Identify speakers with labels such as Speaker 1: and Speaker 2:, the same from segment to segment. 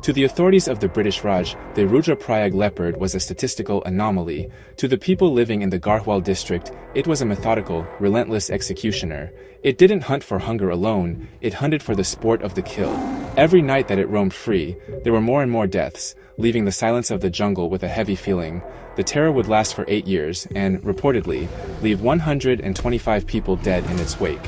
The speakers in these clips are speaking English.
Speaker 1: To the authorities of the British Raj, the Rudraprayag leopard was a statistical anomaly. To the people living in the Garhwal district, it was a methodical, relentless executioner. It didn't hunt for hunger alone, it hunted for the sport of the kill. Every night that it roamed free, there were more and more deaths, leaving the silence of the jungle with a heavy feeling. The terror would last for 8 years and, reportedly, leave 125 people dead in its wake.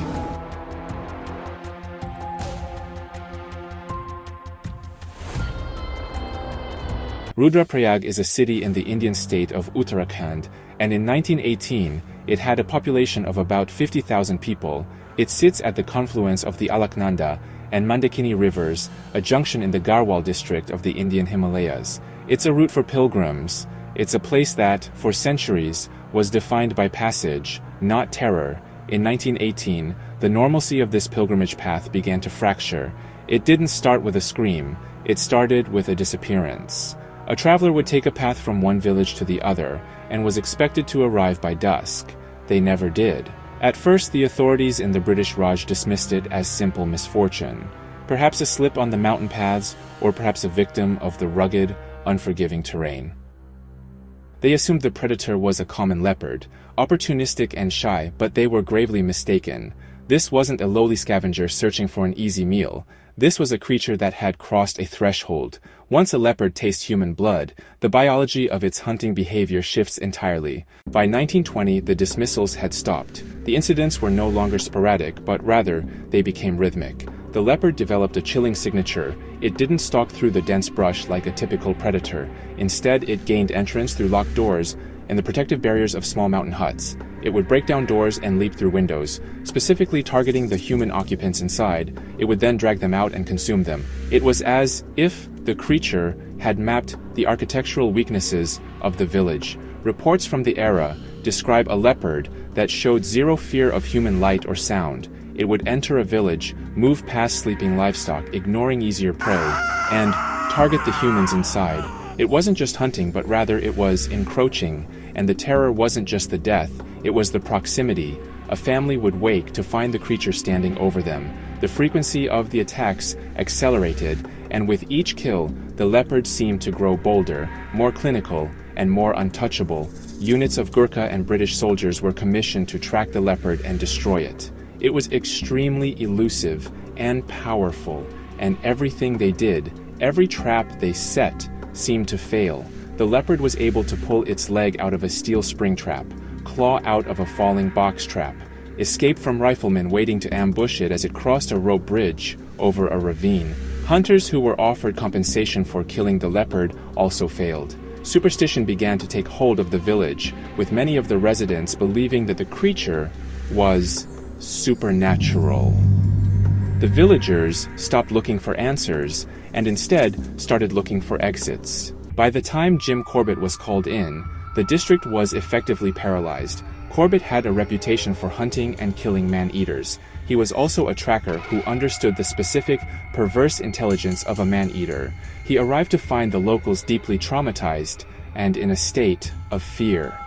Speaker 1: Rudraprayag is a city in the Indian state of Uttarakhand, and in 1918, it had a population of about 50,000 people. It sits at the confluence of the Alaknanda and Mandakini rivers, a junction in the Garhwal district of the Indian Himalayas. It's a route for pilgrims. It's a place that, for centuries, was defined by passage, not terror. In 1918, the normalcy of this pilgrimage path began to fracture. It didn't start with a scream, it started with a disappearance. A traveler would take a path from one village to the other, and was expected to arrive by dusk. They never did. At first, the authorities in the British Raj dismissed it as simple misfortune. Perhaps a slip on the mountain paths, or perhaps a victim of the rugged, unforgiving terrain. They assumed the predator was a common leopard, opportunistic and shy, but they were gravely mistaken. This wasn't a lowly scavenger searching for an easy meal. This was a creature that had crossed a threshold. Once a leopard tastes human blood, the biology of its hunting behavior shifts entirely. By 1920, the dismissals had stopped. The incidents were no longer sporadic, but rather, they became rhythmic. The leopard developed a chilling signature. It didn't stalk through the dense brush like a typical predator. Instead, it gained entrance through locked doors and the protective barriers of small mountain huts. It would break down doors and leap through windows, specifically targeting the human occupants inside. It would then drag them out and consume them. It was as if the creature had mapped the architectural weaknesses of the village. Reports from the era describe a leopard that showed zero fear of human light or sound. It would enter a village, move past sleeping livestock, ignoring easier prey, and target the humans inside. It wasn't just hunting, but rather it was encroaching, and the terror wasn't just the death, it was the proximity. A family would wake to find the creature standing over them. The frequency of the attacks accelerated, and with each kill, the leopard seemed to grow bolder, more clinical, and more untouchable. Units of Gurkha and British soldiers were commissioned to track the leopard and destroy it. It was extremely elusive and powerful, and everything they did, every trap they set, seemed to fail. The leopard was able to pull its leg out of a steel spring trap, claw out of a falling box trap, escape from riflemen waiting to ambush it as it crossed a rope bridge over a ravine. Hunters who were offered compensation for killing the leopard also failed. Superstition began to take hold of the village, with many of the residents believing that the creature was supernatural. The villagers stopped looking for answers and instead started looking for exits. By the time Jim Corbett was called in, the district was effectively paralyzed. Corbett had a reputation for hunting and killing man-eaters. He was also a tracker who understood the specific, perverse intelligence of a man-eater. He arrived to find the locals deeply traumatized and in a state of fear.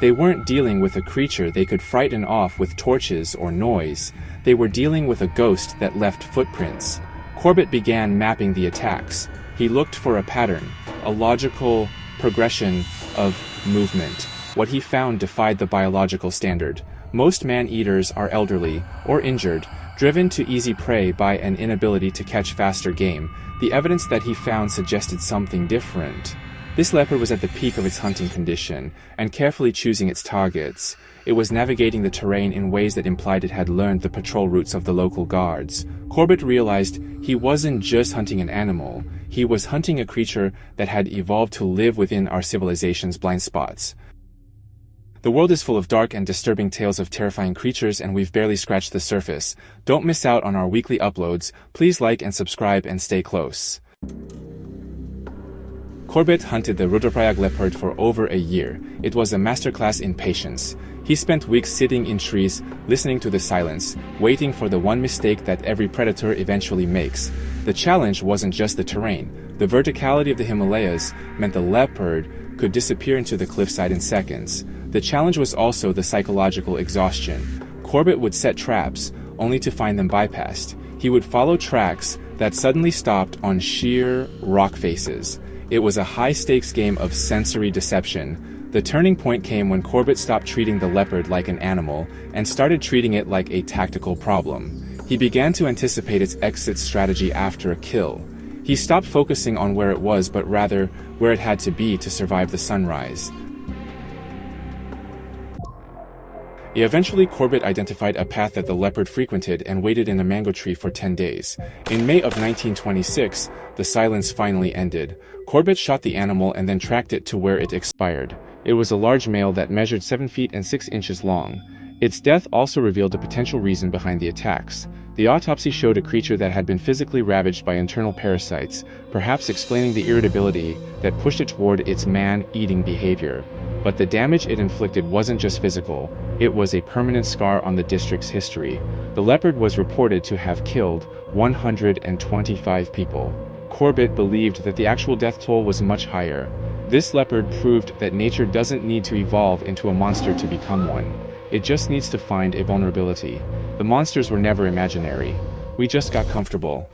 Speaker 1: They weren't dealing with a creature they could frighten off with torches or noise. They were dealing with a ghost that left footprints. Corbett began mapping the attacks. He looked for a pattern, a logical progression of movement. What he found defied the biological standard. Most man-eaters are elderly or injured, driven to easy prey by an inability to catch faster game. The evidence that he found suggested something different. This leopard was at the peak of its hunting condition, and carefully choosing its targets. It was navigating the terrain in ways that implied it had learned the patrol routes of the local guards. Corbett realized he wasn't just hunting an animal, he was hunting a creature that had evolved to live within our civilization's blind spots. The world is full of dark and disturbing tales of terrifying creatures, and we've barely scratched the surface. Don't miss out on our weekly uploads. Please like and subscribe and stay close. Corbett hunted the Rudraprayag leopard for over a year. It was a masterclass in patience. He spent weeks sitting in trees, listening to the silence, waiting for the one mistake that every predator eventually makes. The challenge wasn't just the terrain. The verticality of the Himalayas meant the leopard could disappear into the cliffside in seconds. The challenge was also the psychological exhaustion. Corbett would set traps, only to find them bypassed. He would follow tracks that suddenly stopped on sheer rock faces. It was a high-stakes game of sensory deception. The turning point came when Corbett stopped treating the leopard like an animal and started treating it like a tactical problem. He began to anticipate its exit strategy after a kill. He stopped focusing on where it was but rather where it had to be to survive the sunrise. Eventually, Corbett identified a path that the leopard frequented and waited in a mango tree for 10 days. In May of 1926, the silence finally ended. Corbett shot the animal and then tracked it to where it expired. It was a large male that measured 7 feet and 6 inches long. Its death also revealed a potential reason behind the attacks. The autopsy showed a creature that had been physically ravaged by internal parasites, perhaps explaining the irritability that pushed it toward its man-eating behavior. But the damage it inflicted wasn't just physical, it was a permanent scar on the district's history. The leopard was reported to have killed 125 people. Corbett believed that the actual death toll was much higher. This leopard proved that nature doesn't need to evolve into a monster to become one. It just needs to find a vulnerability. The monsters were never imaginary. We just got comfortable.